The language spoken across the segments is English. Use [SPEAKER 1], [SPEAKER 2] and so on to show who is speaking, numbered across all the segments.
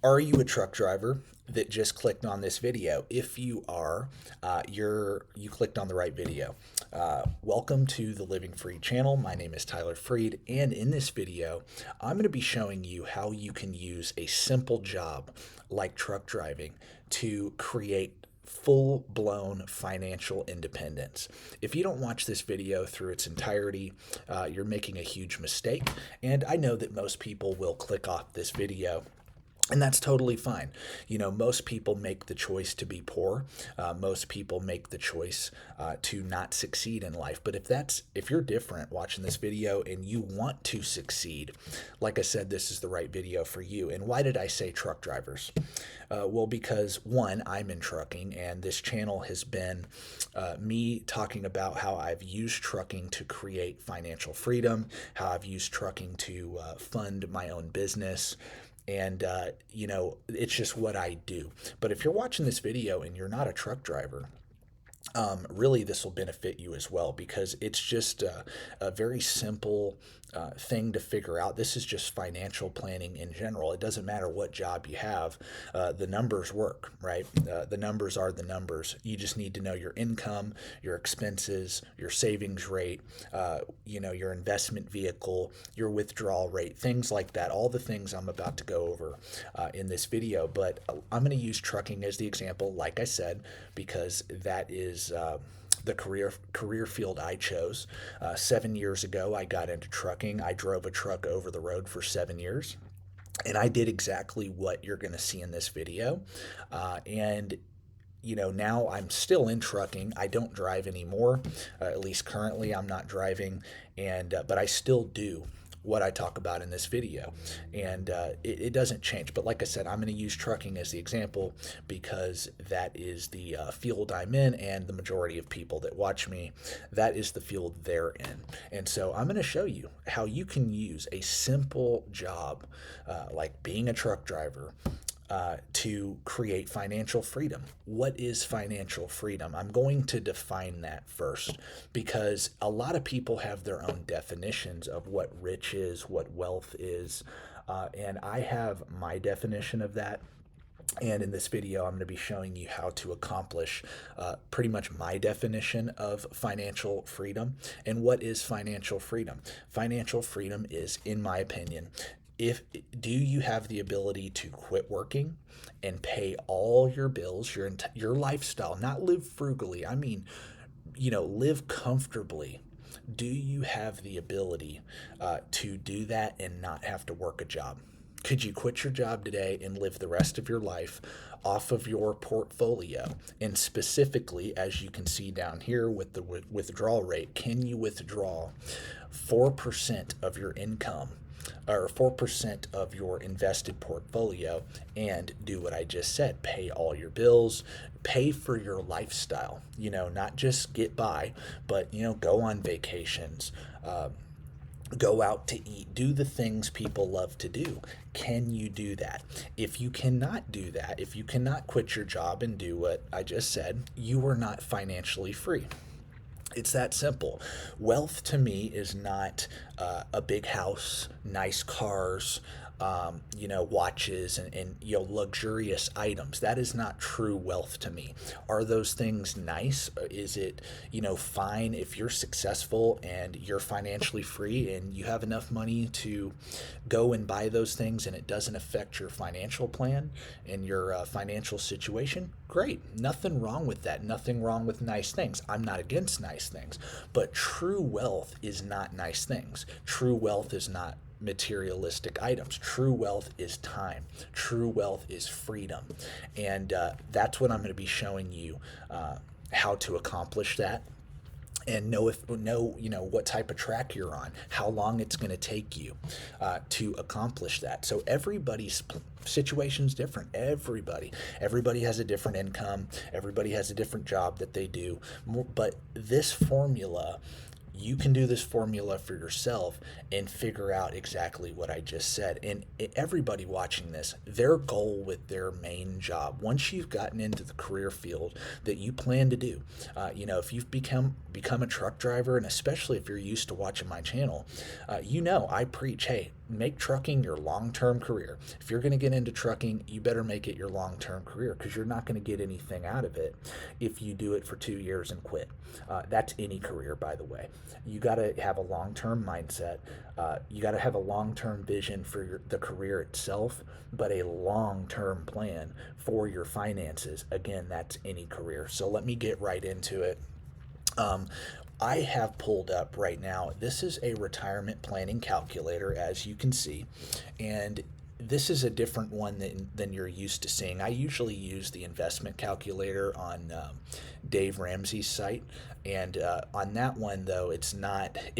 [SPEAKER 1] Are you a truck driver that just clicked on this video? If you are, you clicked on the right video. Welcome to the Living Free channel. My name is Tyler Freed, and in this video, I'm going to be showing you how you can use a simple job like truck driving to create full-blown financial independence. If you don't watch this video through its entirety, you're making a huge mistake, and I know that most people will click off this video, and that's totally fine. You know, most people make the choice to be poor. Most people make the choice to not succeed in life. But if you're different watching this video and you want to succeed, like I said, this is the right video for you. And why did I say truck drivers? Well, because one, I'm in trucking, and this channel has been me talking about how I've used trucking to create financial freedom, how I've used trucking to fund my own business. And, it's just what I do. But if you're watching this video and you're not a truck driver, really this will benefit you as well, because it's just a very simple thing to figure out. This is just financial planning in general. It doesn't matter what job you have. The numbers work, right? The numbers are the numbers. You just need to know your income, your expenses, your savings rate, your investment vehicle, your withdrawal rate, things like that. All the things I'm about to go over in this video. But I'm going to use trucking as the example, like I said, because that is the career field I chose. 7 years ago, I got into trucking. I drove a truck over the road for 7 years, and I did exactly what you're going to see in this video. And now I'm still in trucking. I don't drive anymore. At least currently, I'm not driving, and but I still do what I talk about in this video, and it doesn't change. But like I said, I'm going to use trucking as the example because that is the field I'm in, and the majority of people that watch me, that is the field they're in. And so I'm going to show you how you can use a simple job like being a truck driver to create financial freedom. What is financial freedom? I'm going to define that first, because a lot of people have their own definitions of what rich is, what wealth is, and I have my definition of that. And in this video, I'm going to be showing you how to accomplish pretty much my definition of financial freedom. And what is financial freedom? Financial freedom is, in my opinion, do you have the ability to quit working and pay all your bills, your lifestyle, not live frugally, I mean, live comfortably. Do you have the ability to do that and not have to work a job? Could you quit your job today and live the rest of your life off of your portfolio? And specifically, as you can see down here with the withdrawal rate, can you withdraw 4% of your income or 4% of your invested portfolio and do what I just said? Pay all your bills, pay for your lifestyle, not just get by, but, go on vacations, go out to eat, do the things people love to do. Can you do that? If you cannot do that, if you cannot quit your job and do what I just said, you are not financially free. It's that simple. Wealth to me is not a big house, nice cars, watches and luxurious items. That is not true wealth to me. Are those things nice? Is it, fine if you're successful and you're financially free and you have enough money to go and buy those things and it doesn't affect your financial plan and your financial situation? Great. Nothing wrong with that. Nothing wrong with nice things. I'm not against nice things, but true wealth is not nice things. True wealth is not materialistic items. True wealth is time. True wealth is freedom. And that's what I'm going to be showing you how to accomplish that, and know what type of track you're on, how long it's going to take you to accomplish that. So everybody's situation's different. Everybody has a different income. Everybody has a different job that they do. But this formula, you can do this formula for yourself and figure out exactly what I just said. And everybody watching this, their goal with their main job, once you've gotten into the career field that you plan to do, if you've become a truck driver, and especially if you're used to watching my channel, I preach, hey, make trucking your long-term career. If you're going to get into trucking, you better make it your long-term career, because you're not going to get anything out of it if you do it for 2 years and quit. That's any career, by the way. You got to have a long-term mindset. You got to have a long-term vision for the career itself, but a long-term plan for your finances. Again, that's any career. So let me get right into it. Um, I have pulled up right now, this is a retirement planning calculator, as you can see, and this is a different one than you're used to seeing. I usually use the investment calculator on Dave Ramsey's site, and on that one though, it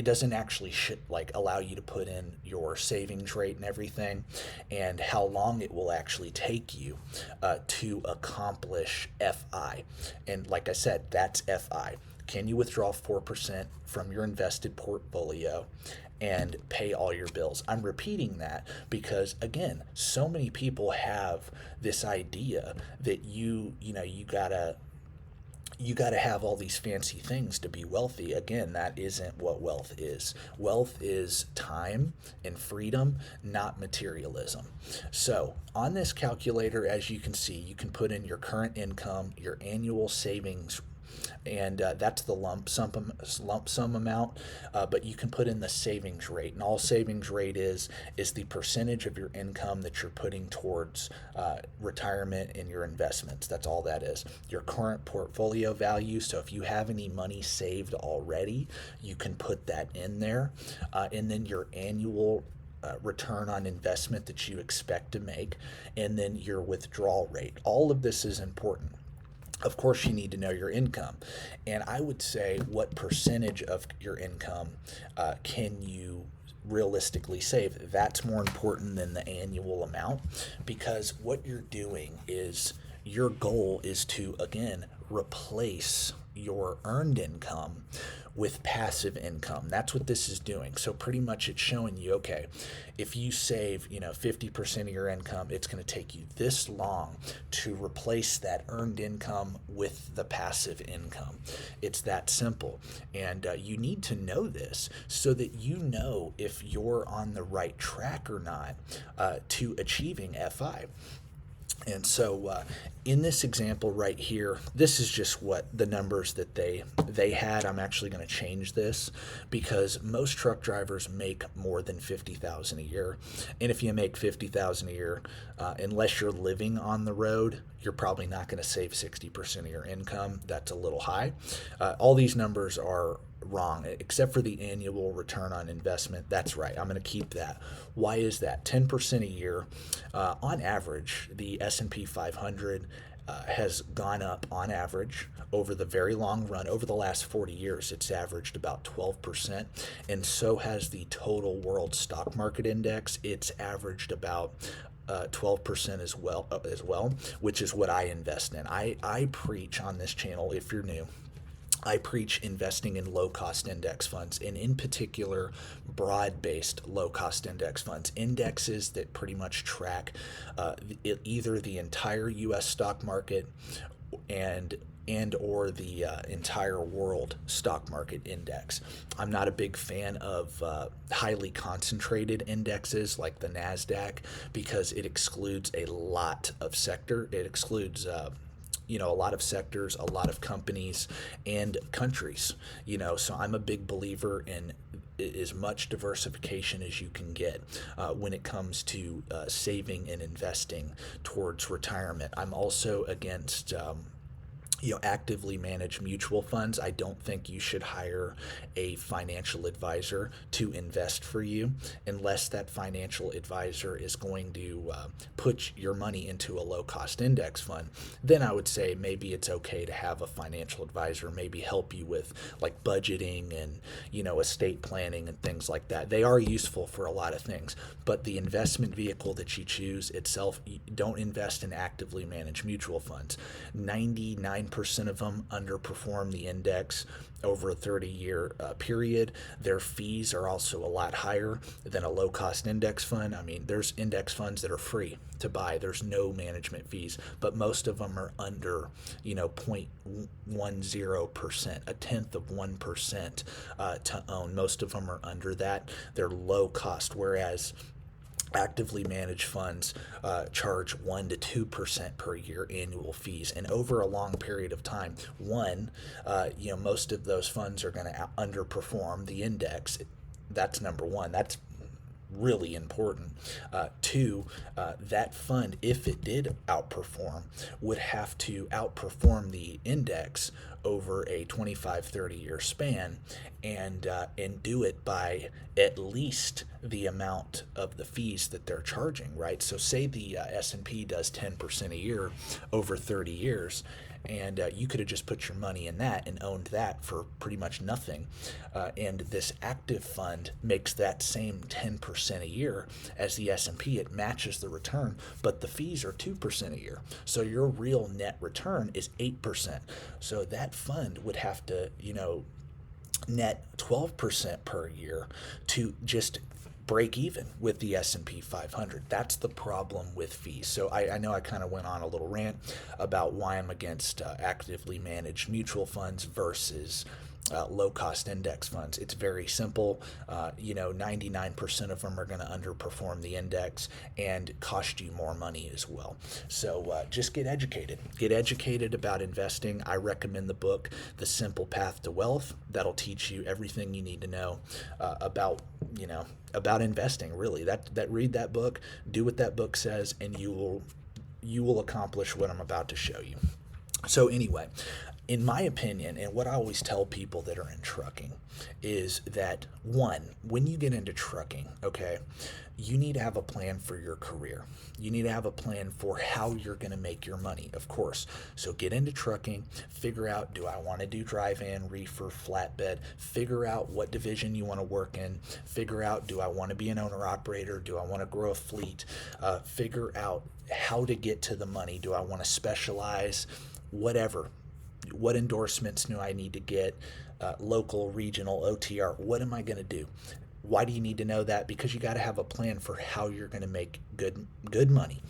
[SPEAKER 1] doesn't actually like allow you to put in your savings rate and everything, and how long it will actually take you to accomplish FI. And like I said, that's FI. Can you withdraw 4% from your invested portfolio and pay all your bills? I'm repeating that because, again, so many people have this idea that you gotta have all these fancy things to be wealthy. Again, that isn't what wealth is. Wealth is time and freedom, not materialism. So on this calculator, as you can see, you can put in your current income, your annual savings, and that's the lump sum amount. But you can put in the savings rate, and all savings rate is the percentage of your income that you're putting towards retirement and your investments. That's all that is. Your current portfolio value. So if you have any money saved already, you can put that in there, and then your annual return on investment that you expect to make, and then your withdrawal rate. All of this is important. Of course, you need to know your income. And I would say, what percentage of your income can you realistically save? That's more important than the annual amount, because what you're doing is, your goal is to, again, replace your earned income with passive income. That's what this is doing. So pretty much it's showing you, okay, if you save 50% of your income, it's going to take you this long to replace that earned income with the passive income. It's that simple. And you need to know this so that you know if you're on the right track or not to achieving FI. And so in this example right here, this is just what the numbers that they had. I'm actually going to change this because most truck drivers make more than $50,000 a year. And if you make $50,000 a year, unless you're living on the road, you're probably not going to save 60% of your income. That's a little high. All these numbers are wrong, except for the annual return on investment. That's right. I'm going to keep that. Why is that? 10% a year. On average, the S&P 500 has gone up on average over the very long run. Over the last 40 years, it's averaged about 12%, and so has the total world stock market index. It's averaged about 12% as well, which is what I invest in. I preach on this channel, if you're new, I preach investing in low-cost index funds, and in particular, broad-based low-cost index funds, indexes that pretty much track either the entire U.S. stock market and or the entire world stock market index. I'm not a big fan of highly concentrated indexes like the NASDAQ, because it excludes a lot of sector. It excludes a lot of sectors, a lot of companies and countries. So I'm a big believer in as much diversification as you can get when it comes to saving and investing towards retirement. I'm also against actively manage mutual funds. I don't think you should hire a financial advisor to invest for you unless that financial advisor is going to put your money into a low-cost index fund. Then I would say maybe it's okay to have a financial advisor maybe help you with like budgeting and estate planning and things like that. They are useful for a lot of things, but the investment vehicle that you choose itself, don't invest in actively managed mutual funds. 99% of them underperform the index over a 30-year period. Their fees are also a lot higher than a low-cost index fund. I mean, there's index funds that are free to buy. There's no management fees, but most of them are under 0.10%, a tenth of 1% to own. Most of them are under that. They're low cost, whereas Actively managed funds charge 1 to 2% per year annual fees, and over a long period of time, most of those funds are going to underperform the index. That's number one. That's really important. Two, that fund, if it did outperform, would have to outperform the index over a 25-30 year span, and do it by at least the amount of the fees that they're charging, right? So say the S&P does 10% a year over 30 years, and you could have just put your money in that and owned that for pretty much nothing. And this active fund makes that same 10% a year as the S&P. It matches the return, but the fees are 2% a year. So your real net return is 8%. So that fund would have to, net 12% per year to just break even with the S&P 500. That's the problem with fees. So I know I kind of went on a little rant about why I'm against actively managed mutual funds versus low-cost index funds. It's very simple. 99% of them are going to underperform the index and cost you more money as well. So just get educated. Get educated about investing. I recommend the book, The Simple Path to Wealth. That'll teach you everything you need to know about investing. Really, read that book, do what that book says, and you will accomplish what I'm about to show you. So anyway, in my opinion, and what I always tell people that are in trucking is that, one, when you get into trucking, okay, you need to have a plan for your career. You need to have a plan for how you're going to make your money, of course. So get into trucking, figure out, do I want to do drive-in, reefer, flatbed? Figure out what division you want to work in. Figure out, do I want to be an owner-operator? Do I want to grow a fleet? Figure out how to get to the money. Do I want to specialize? Whatever. What endorsements do I need to get? Local, regional, OTR. What am I going to do? Why do you need to know that? Because you got to have a plan for how you're going to make good money.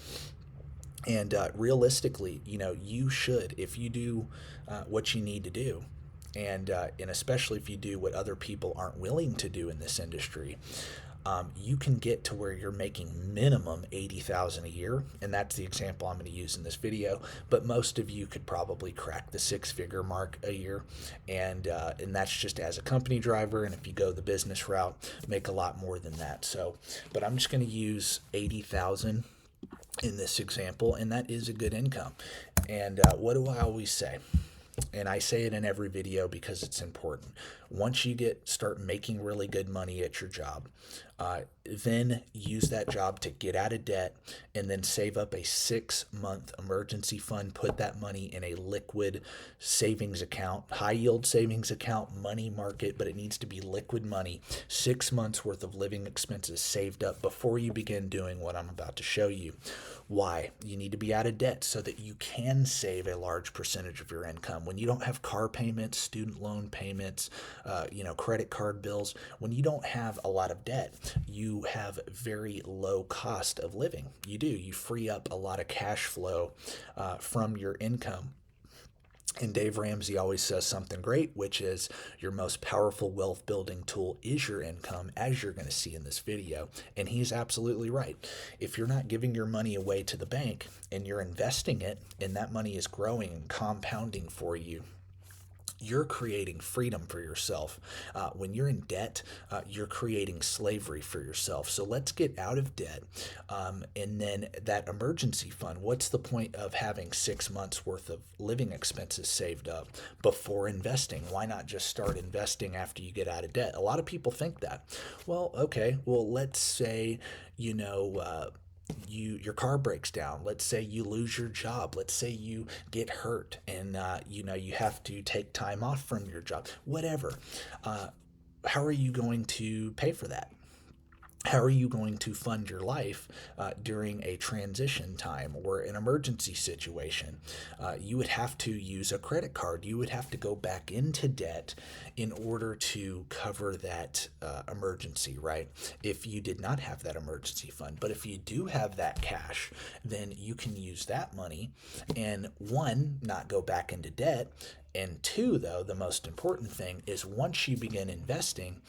[SPEAKER 1] And realistically, you should, if you do what you need to do, and especially if you do what other people aren't willing to do in this industry, you can get to where you're making minimum $80,000 a year, and that's the example I'm going to use in this video. But most of you could probably crack the six-figure mark a year, and that's just as a company driver. And if you go the business route, make a lot more than that. So, but I'm just going to use $80,000 in this example, and that is a good income. And what do I always say? And I say it in every video because it's important. Once you start making really good money at your job, then use that job to get out of debt, and then save up a 6-month emergency fund. Put that money in a liquid savings account, high yield savings account, money market, but it needs to be liquid money. 6 months worth of living expenses saved up before you begin doing what I'm about to show you. Why? You need to be out of debt so that you can save a large percentage of your income. When you don't have car payments, student loan payments, credit card bills, when you don't have a lot of debt, you have very low cost of living. You do. You free up a lot of cash flow from your income. And Dave Ramsey always says something great, which is your most powerful wealth building tool is your income, as you're going to see in this video. And he's absolutely right. If you're not giving your money away to the bank and you're investing it, and that money is growing and compounding for you, you're creating freedom for yourself. When you're in debt, you're creating slavery for yourself. So let's get out of debt. And then that emergency fund, what's the point of having 6 months worth of living expenses saved up before investing? Why not just start investing after you get out of debt? A lot of people think that. Well, okay, let's say, your car breaks down. Let's say you lose your job. Let's say you get hurt and you have to take time off from your job. Whatever. How are you going to pay for that? How are you going to fund your life during a transition time or an emergency situation? You would have to use a credit card. You would have to go back into debt in order to cover that emergency, right? If you did not have that emergency fund. But if you do have that cash, then you can use that money and, one, not go back into debt, And two, though, the most important thing is once you begin investing,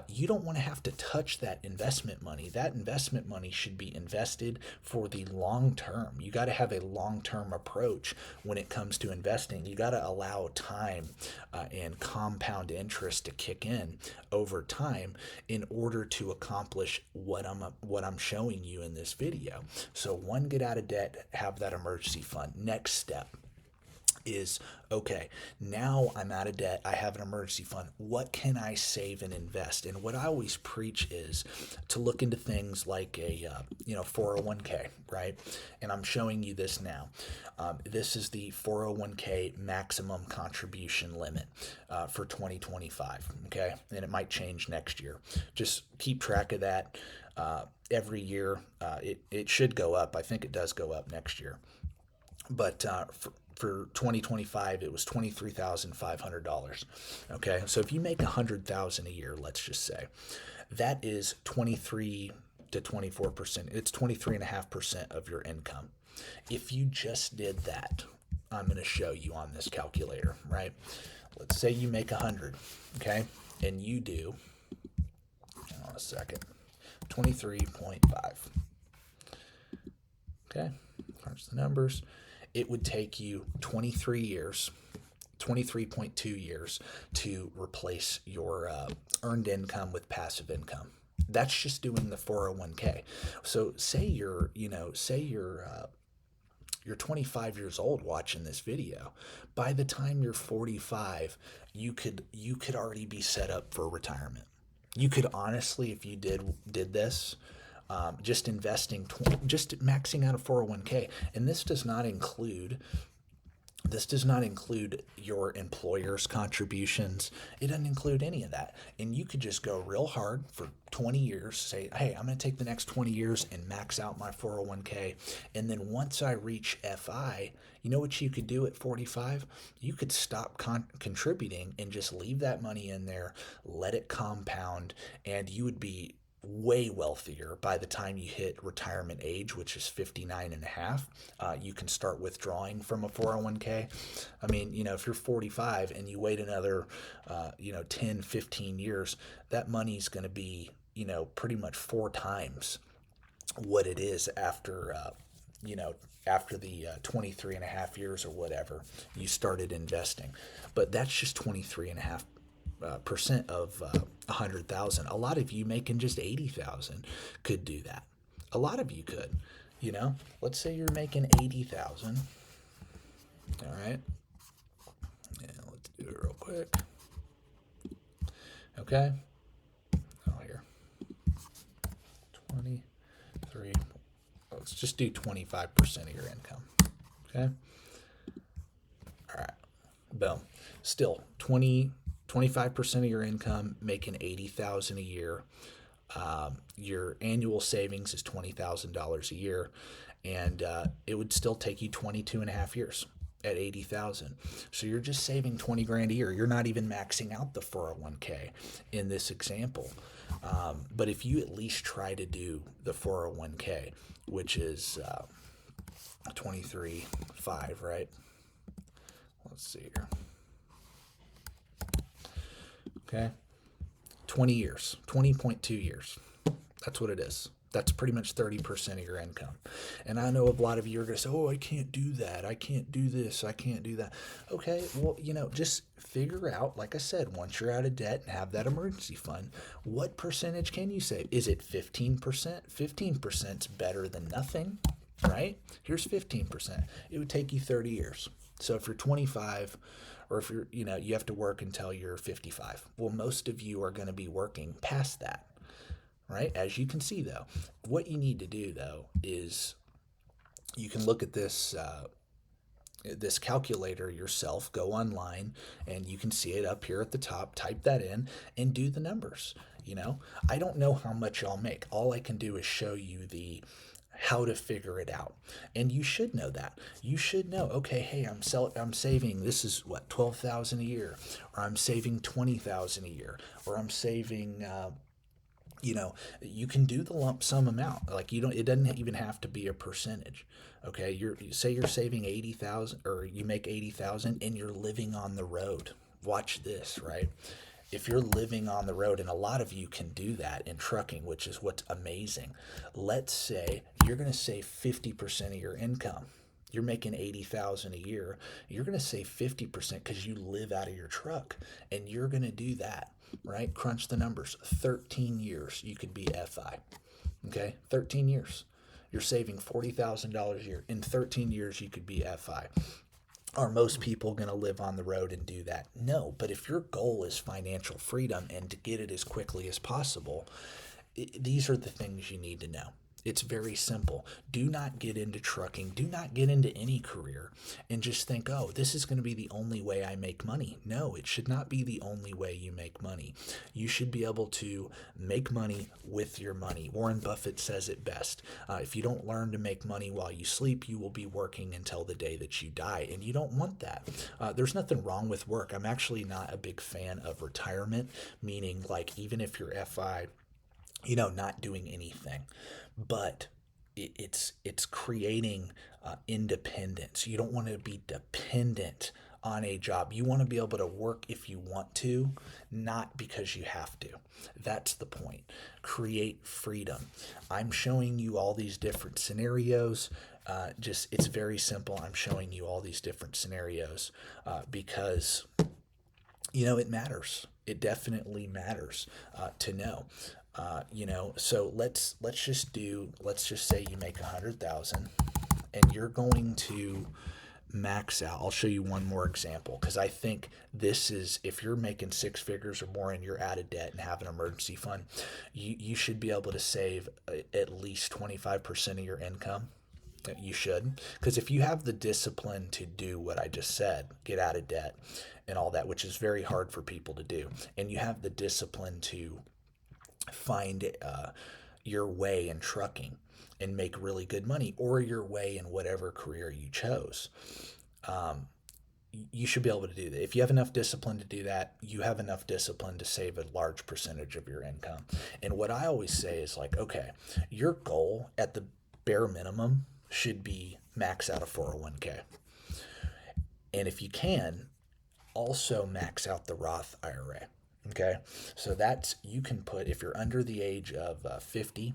[SPEAKER 1] you don't want to have to touch that investment money. That investment money should be invested for the long term. You got to have a long term approach when it comes to investing. You got to allow time and compound interest to kick in over time in order to accomplish what I'm showing you in this video. So one, get out of debt, have that emergency fund. Next step is, okay, now I'm out of debt, I have an emergency fund, what can I save and invest? And what I always preach is to look into things like a 401k, right? And I'm showing you this now. This is the 401k maximum contribution limit for 2025, okay? And it might change next year. Just keep track of that. Every year it should go up. I think it does go up next year. But for 2025, it was $23,500. Okay, so if you make $100,000 a year, let's just say, that is 23 to 24%. It's 23.5% of your income. If you just did that, I'm going to show you on this calculator, right? Let's say you make 100, okay, and you do, hang on a second, 23.5. Okay, here's the numbers. It would take you 23 years, 23.2 years to replace your earned income with passive income. That's just doing the 401k. So say you're 25 years old watching this video. By the time you're 45, you could already be set up for retirement. You could honestly, if you did this, just investing, just maxing out a 401k, and this does not include your employer's contributions. It doesn't include any of that. And you could just go real hard for 20 years, say, hey, I'm going to take the next 20 years and max out my 401k. And then once I reach FI, you know what you could do at 45? You could stop contributing and just leave that money in there, let it compound, and you would be way wealthier by the time you hit retirement age, which is 59 and a half. You can start withdrawing from a 401k. I mean, if you're 45 and you wait another 10, 15 years, that money's going to be pretty much 4 times what it is after after the 23 and a half years or whatever you started investing. But that's just 23 and a half percent of 100,000. A lot of you making just 80,000 could do that. A lot of you could. Let's say you're making 80,000. All right. Yeah, let's do it real quick. Okay. Oh, here. 23. Let's just do 25% of your income. Okay. All right. Boom. Still 25% of your income, making 80,000 a year. Your annual savings is $20,000 a year, and it would still take you 22 and a half years at 80,000. So you're just saving 20 grand a year. You're not even maxing out the 401k in this example. But if you at least try to do the 401k, which is 23.5, right? Let's see here. Okay, 20 years, 20.2 years. That's what it is. That's pretty much 30% of your income. And I know a lot of you are going to say, oh, I can't do that. I can't do this. I can't do that. Okay, well, just figure out, like I said, once you're out of debt and have that emergency fund, what percentage can you save? Is it 15%? 15% is better than nothing, right? Here's 15%. It would take you 30 years. So if you're 25, or if you're, you have to work until you're 55. Well, most of you are going to be working past that, right? As you can see, though, what you need to do, though, is you can look at this this calculator yourself, go online, and you can see it up here at the top. Type that in and do the numbers. I don't know how much I'll make. All I can do is show you how to figure it out. And you should know that. You should know, okay, hey, I'm saving, this is what, 12,000 a year, or I'm saving 20,000 a year, or I'm saving You can do the lump sum amount. Like, you don't, it doesn't even have to be a percentage. Okay, say you're saving 80,000, or you make 80,000 and you're living on the road. Watch this, right? If you're living on the road, and a lot of you can do that in trucking, which is what's amazing. Let's say you're going to save 50% of your income. You're making 80,000 a year. You're going to save 50% because you live out of your truck, and you're going to do that, right? Crunch the numbers. 13 years you could be FI. Okay, 13 years. You're saving $40,000 a year. In 13 years you could be FI. Are most people going to live on the road and do that? No, but if your goal is financial freedom and to get it as quickly as possible, these are the things you need to know. It's very simple. Do not get into trucking. Do not get into any career and just think, oh, this is going to be the only way I make money. No, it should not be the only way you make money. You should be able to make money with your money. Warren Buffett says it best. If you don't learn to make money while you sleep, you will be working until the day that you die. And you don't want that. There's nothing wrong with work. I'm actually not a big fan of retirement, meaning like even if you're FI, not doing anything, but it's creating independence. You don't want to be dependent on a job. You want to be able to work if you want to, not because you have to. That's the point. Create freedom. I'm showing you all these different scenarios. It's very simple. I'm showing you all these different scenarios because it matters. It definitely matters to know. So let's just say you make 100,000 and you're going to max out. I'll show you one more example because I think this is, if you're making six figures or more and you're out of debt and have an emergency fund, you should be able to save at least 25% of your income. You should, because if you have the discipline to do what I just said, get out of debt and all that, which is very hard for people to do, and you have the discipline to find your way in trucking and make really good money, or your way in whatever career you chose, you should be able to do that. If you have enough discipline to do that, you have enough discipline to save a large percentage of your income. And what I always say is like, okay, your goal at the bare minimum should be max out a 401k. And if you can, also max out the Roth IRA. Okay, so you can put, if you're under the age of 50,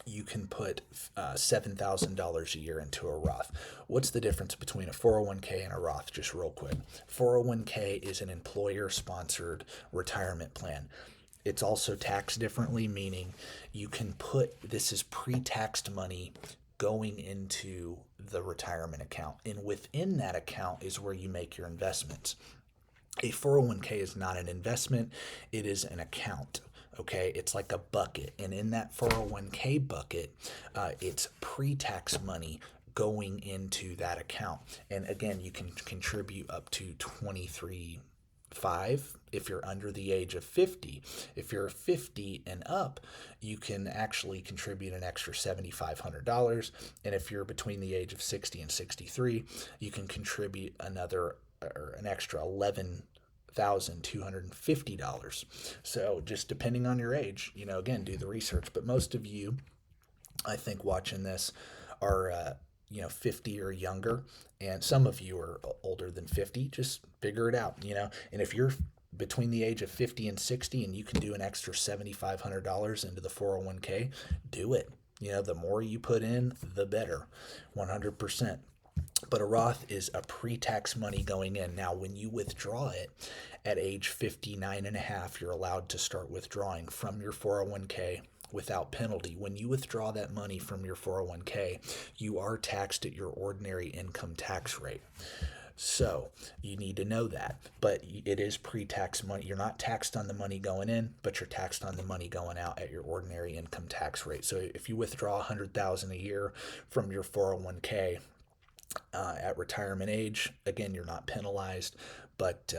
[SPEAKER 1] you can put $7,000 a year into a Roth. What's the difference between a 401k and a Roth? Just real quick. 401k is an employer-sponsored retirement plan. It's also taxed differently, meaning you can this is pre-taxed money going into the retirement account. And within that account is where you make your investments. A 401k is not an investment, it is an account. Okay, it's like a bucket, and in that 401k bucket, it's pre-tax money going into that account. And again, you can contribute up to 23.5 if you're under the age of 50. If you're 50 and up, you can actually contribute an extra $7,500. And if you're between the age of 60 and 63, you can contribute an extra $11,250. So just depending on your age, again, do the research. But most of you, I think, watching this are 50 or younger, and some of you are older than 50. Just figure it out, and if you're between the age of 50 and 60 and you can do an extra $7,500 into the 401k, do it. The more you put in, the better, 100%. But a Roth is a pre-tax money going in. Now, when you withdraw it at age 59 and a half, you're allowed to start withdrawing from your 401k without penalty. When you withdraw that money from your 401k, you are taxed at your ordinary income tax rate. So you need to know that. But it is pre-tax money. You're not taxed on the money going in, but you're taxed on the money going out at your ordinary income tax rate. So if you withdraw $100,000 a year from your 401k at retirement age, again, you're not penalized, but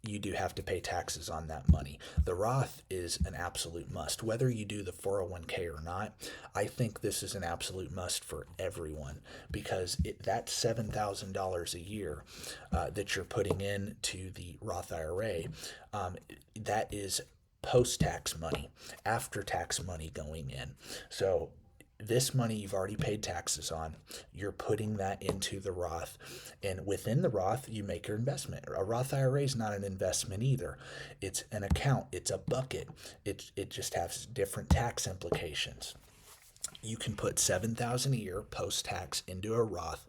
[SPEAKER 1] you do have to pay taxes on that money. The Roth is an absolute must. Whether you do the 401k or not, I think this is an absolute must for everyone, because that $7,000 a year that you're putting into the Roth IRA, that is post-tax money, after-tax money going in. So this money you've already paid taxes on, you're putting that into the Roth, and within the Roth you make your investment. A Roth IRA is not an investment either. It's an account, it's a bucket. It just has different tax implications. You can put $7,000 a year post-tax into a Roth.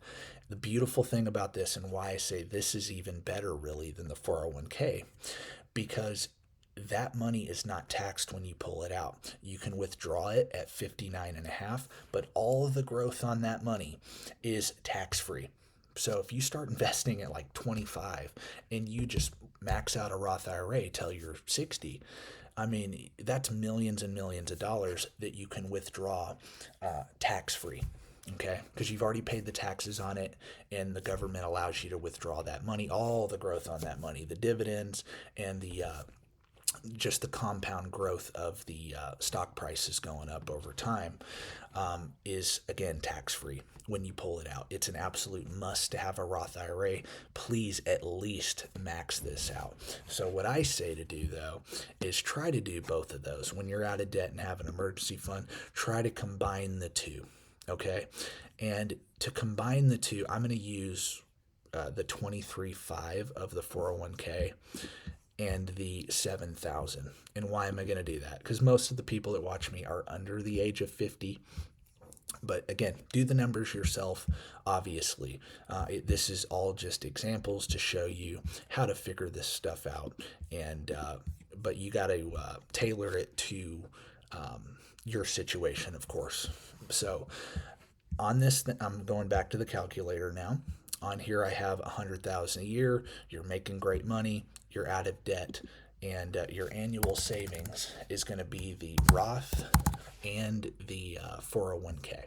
[SPEAKER 1] The beautiful thing about this, and why I say this is even better really than the 401k, because that money is not taxed when you pull it out. You can withdraw it at 59 and a half, but all of the growth on that money is tax free. So if you start investing at like 25 and you just max out a Roth IRA till you're 60, I mean, that's millions and millions of dollars that you can withdraw tax free. Okay, because you've already paid the taxes on it, and the government allows you to withdraw that money, all the growth on that money, the dividends, and the just the compound growth of the stock prices going up over time, is again tax free when you pull it out. It's an absolute must to have a Roth IRA. Please at least max this out. So what I say to do though is try to do both of those. When you're out of debt and have an emergency fund, try to combine the two. Okay, and to combine the two, I'm going to use the 23.5 of the 401k and the 7,000. And why am I going to do that? Because most of the people that watch me are under the age of 50. But again, do the numbers yourself, obviously. This is all just examples to show you how to figure this stuff out. And but you got to tailor it to your situation, of course. So on this, I'm going back to the calculator now. On here, I have 100,000 a year. You're making great money. You're out of debt, and your annual savings is going to be the Roth and the 401k.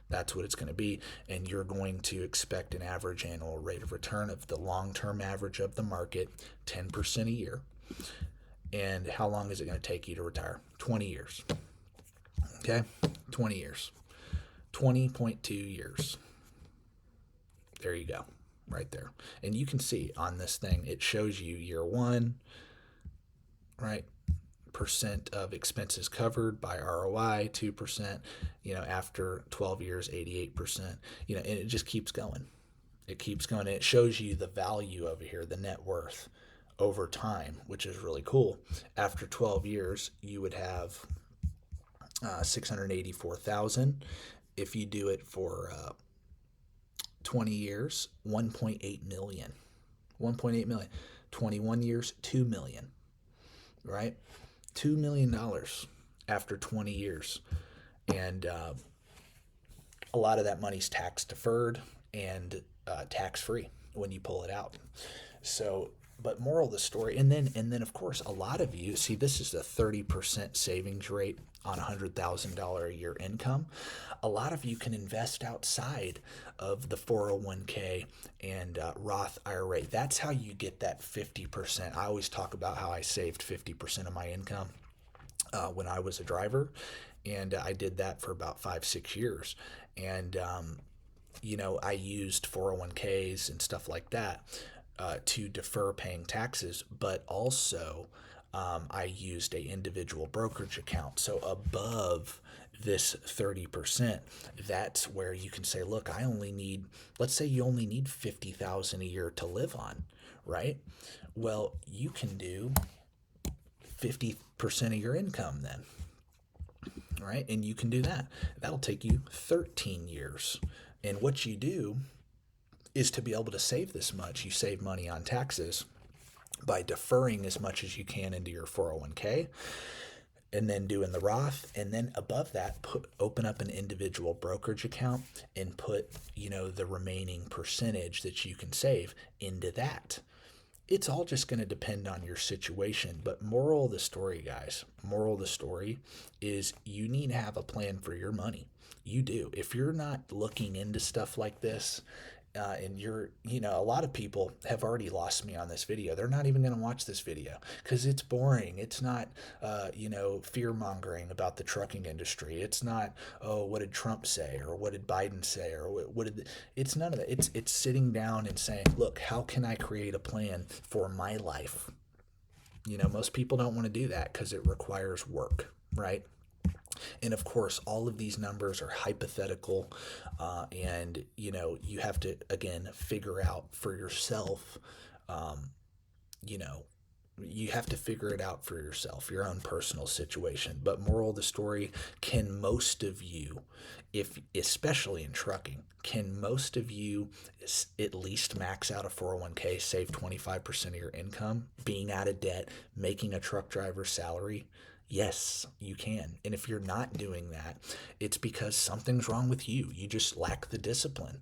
[SPEAKER 1] That's what it's going to be, and you're going to expect an average annual rate of return of the long-term average of the market, 10% a year. And how long is it going to take you to retire? 20 years. Okay, 20 years. 20.2 years. There you go, right there. And you can see on this thing, it shows you year one, right? Percent of expenses covered by ROI, 2%, after 12 years, 88%, and it just keeps going. It keeps going. And it shows you the value over here, the net worth over time, which is really cool. After 12 years, you would have 684,000. If you do it for 20 years, 1.8 million. 1.8 million. 21 years, 2 million. Right? $2 million after 20 years. And a lot of that money's tax deferred and tax free when you pull it out. So, but moral of the story, and then of course, a lot of you see this is a 30% savings rate on $100,000 a year income. A lot of you can invest outside of the 401k and Roth IRA. That's how you get that 50%. I always talk about how I saved 50% of my income when I was a driver, and I did that for about 5-6 years. And I used 401ks and stuff like that to defer paying taxes, but also I used a individual brokerage account. So above this 30%, that's where you can say, look, I only need, let's say you only need 50,000 a year to live on, right? Well, you can do 50% of your income then, right? And you can do that. That'll take you 13 years. And what you do is to be able to save this much. You save money on taxes by deferring as much as you can into your 401k, and then doing the Roth, and then above that, open up an individual brokerage account and put, the remaining percentage that you can save into that. It's all just going to depend on your situation. But moral of the story, guys, moral of the story is you need to have a plan for your money. You do. If you're not looking into stuff like this, and a lot of people have already lost me on this video. They're not even going to watch this video because it's boring. It's not, fear mongering about the trucking industry. It's not, oh, what did Trump say? Or what did Biden say? Or it's none of that. It's sitting down and saying, look, how can I create a plan for my life? Most people don't want to do that because it requires work, right? And of course, all of these numbers are hypothetical, and you have to again figure out for yourself. Um, you know, you have to figure it out for yourself, your own personal situation. But moral of the story: can most of you, if especially in trucking, can most of you at least max out a 401k, save 25% of your income, being out of debt, making a truck driver's salary? Yes, you can. And if you're not doing that, it's because something's wrong with you. You just lack the discipline.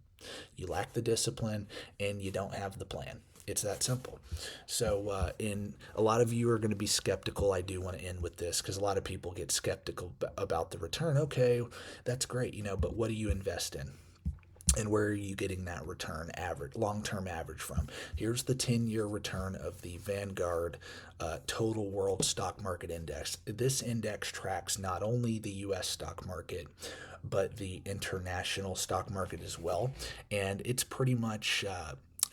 [SPEAKER 1] You lack the discipline and you don't have the plan. It's that simple. So, in a lot of you are going to be skeptical. I do want to end with this because a lot of people get skeptical about the return. Okay, that's great, but what do you invest in? And where are you getting that return average, long-term average from? Here's the 10-year return of the Vanguard Total World Stock Market Index. This index tracks not only the U.S. stock market, but the international stock market as well. And it's pretty much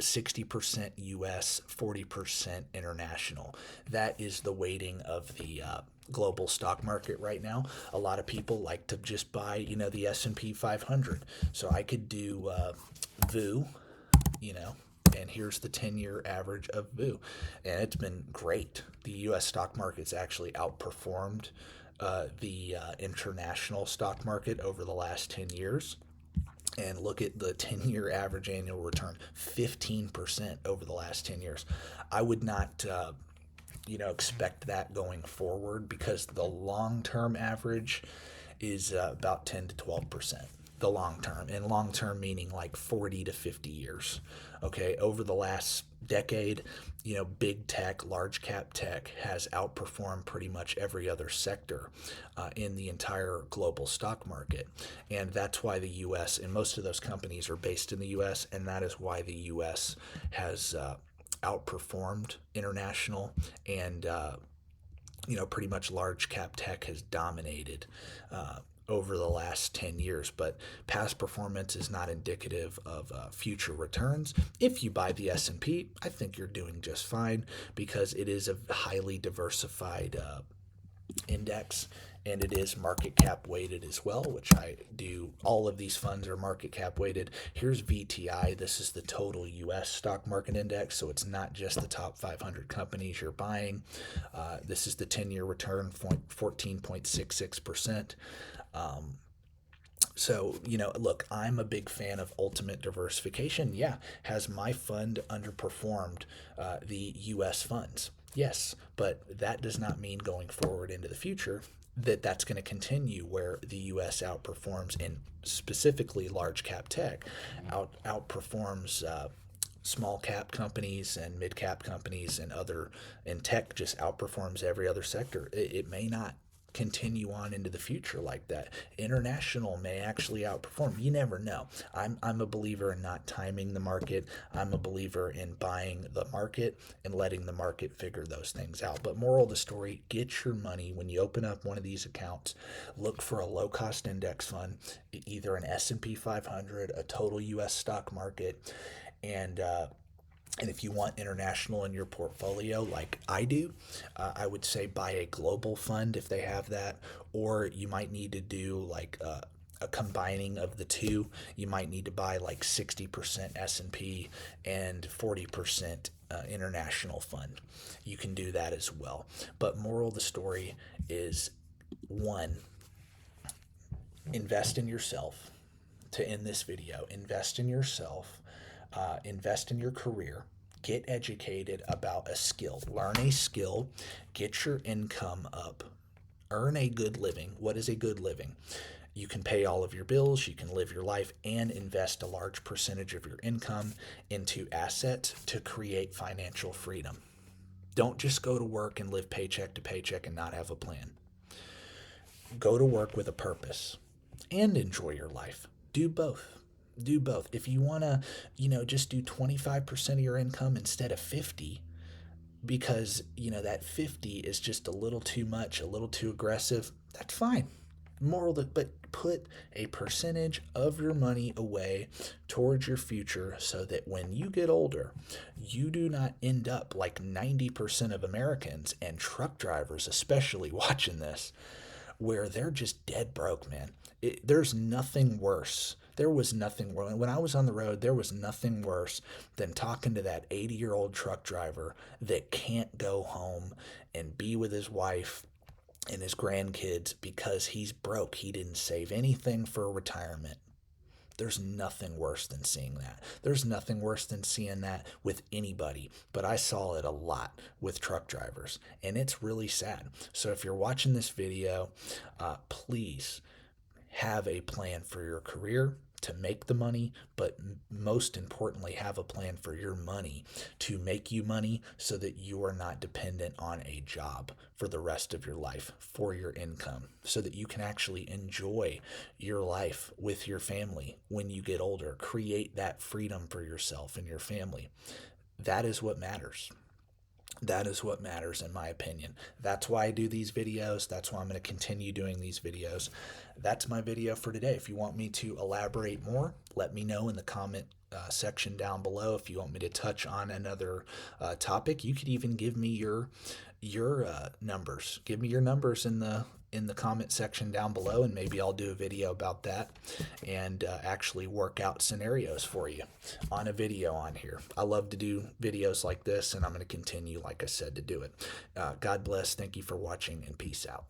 [SPEAKER 1] 60% US, 40% international. That is the weighting of the global stock market right now. A lot of people like to just buy, the S&P 500. So I could do VU, and here's the 10-year average of VU. And it's been great. The US stock market's actually outperformed the international stock market over the last 10 years. And look at the 10-year average annual return, 15% over the last 10 years. I would not, expect that going forward because the long-term average is about 10 to 12%. The long term, and long term meaning like 40 to 50 years. Okay, over the last decade, big tech, large cap tech has outperformed pretty much every other sector in the entire global stock market. And that's why the US, and most of those companies are based in the US, and that is why the US has outperformed international, and pretty much large cap tech has dominated over the last 10 years. But past performance is not indicative of future returns. If you buy the S&P, I think you're doing just fine because it is a highly diversified index, and it is market cap weighted as well, which I do. All of these funds are market cap weighted. Here's VTI. This is the total U.S. stock market index, so it's not just the top 500 companies you're buying. This is the 10-year return, 14.66%. So, look, I'm a big fan of ultimate diversification. Yeah, has my fund underperformed the U.S. funds? Yes, but that does not mean going forward into the future that's going to continue where the U.S. outperforms, in specifically large cap tech, outperforms small cap companies and mid cap companies, and tech just outperforms every other sector. It may not continue on into the future like that. International may actually outperform. You never know. I'm a believer in not timing the market. I'm a believer in buying the market and letting the market figure those things out. But moral of the story, get your money when you open up one of these accounts. Look for a low-cost index fund, either an S&P 500, a total U.S. stock market, and if you want international in your portfolio, like I do, I would say buy a global fund if they have that, or you might need to do like a combining of the two. You might need to buy like 60% S&P and 40% international fund. You can do that as well. But moral of the story is, one, invest in yourself. To end this video, invest in yourself. Invest in your career, get educated about a skill, learn a skill, get your income up, earn a good living. What is a good living? You can pay all of your bills, you can live your life, and invest a large percentage of your income into assets to create financial freedom. Don't just go to work and live paycheck to paycheck and not have a plan. Go to work with a purpose and enjoy your life. Do both. Do both. If you want to, just do 25% of your income instead of 50, because, that 50 is just a little too much, a little too aggressive, that's fine. but put a percentage of your money away towards your future so that when you get older, you do not end up like 90% of Americans and truck drivers, especially watching this, where they're just dead broke, man. There's nothing worse. There was nothing worse. When I was on the road, there was nothing worse than talking to that 80-year-old truck driver that can't go home and be with his wife and his grandkids because he's broke. He didn't save anything for retirement. There's nothing worse than seeing that. There's nothing worse than seeing that with anybody, but I saw it a lot with truck drivers, and it's really sad. So if you're watching this video, please have a plan for your career to make the money, but most importantly, have a plan for your money to make you money so that you are not dependent on a job for the rest of your life for your income, so that you can actually enjoy your life with your family when you get older. Create that freedom for yourself and your family. That is what matters. That is what matters, in my opinion. That's why I do these videos. That's why I'm going to continue doing these videos. That's my video for today. If you want me to elaborate more, let me know in the comment section down below. If you want me to touch on another topic, you could even give me your numbers. Give me your numbers in the comment section down below, and maybe I'll do a video about that and actually work out scenarios for you on a video on here. I love to do videos like this, and I'm going to continue, like I said, to do it. God bless. Thank you for watching, and peace out.